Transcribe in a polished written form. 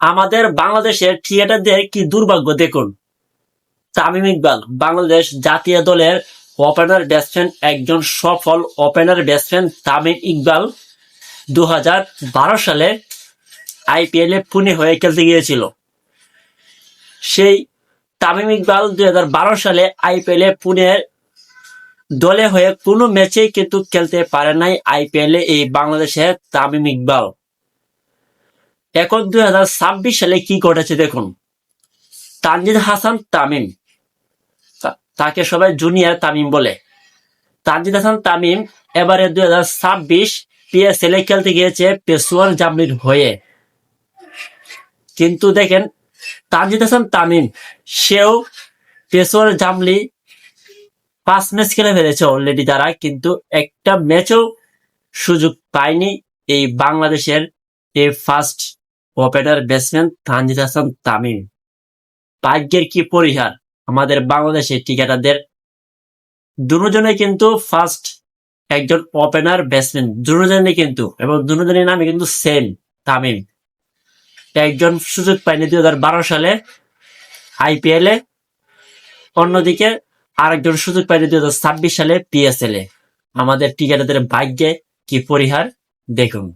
আমাদের বাংলাদেশের ক্রিকেটারদের কি দুর্ভাগ্য দেখুন। তামিম ইকবাল বাংলাদেশ জাতীয় দলের ওপেনার ব্যাটসম্যান, একজন সফল ওপেনার ব্যাটসম্যান তামিম ইকবাল 2012 সালে আইপিএল এ পুনে হয়ে খেলতে গিয়েছিল। সেই তামিম ইকবাল 2012 সালে আইপিএল এ পুনের দলে হয়ে কোনো ম্যাচেই কিন্তু খেলতে পারে নাই আইপিএল এ এই বাংলাদেশের তামিম ইকবাল। এখন 2026 সালে কি ঘটেছে দেখুন। তানজিদ হাসান তামিম, তাকে সবাই জুনিয়র তামিম বলে। তানজিদ হাসান তামিম এবারে 2026 পিএসএল এ খেলতে গিয়েছে পেশোয়ার জামলির হয়ে। কিন্তু দেখেন তানজিদ হাসান তামিম সেও পেশোয়ার জামলি 5 ম্যাচ খেলে ফেলেছে অলরেডি তারা, কিন্তু একটা ম্যাচও সুযোগ পায়নি এই বাংলাদেশের এই first opener batsman Tanzid Hasan Tamim. ভাগ্যের কি পরিহার আমাদের বাংলাদেশের ক্রিকেটারদের। দুজনে কিন্তু ফার্স্ট একজন ওপেনার ব্যাটসম্যান, দুজনে কিন্তু, এবং দুজনের নামে কিন্তু সেম তামিম। একজন সুযোগ পায়নি 2012 সালে আইপিএল এ, অন্যদিকে আরেকজন সুযোগ পায়নি 2026 সালে পিএসএল এ। আমাদের ক্রিকেটারদের ভাগ্যে কি পরিহার দেখুন।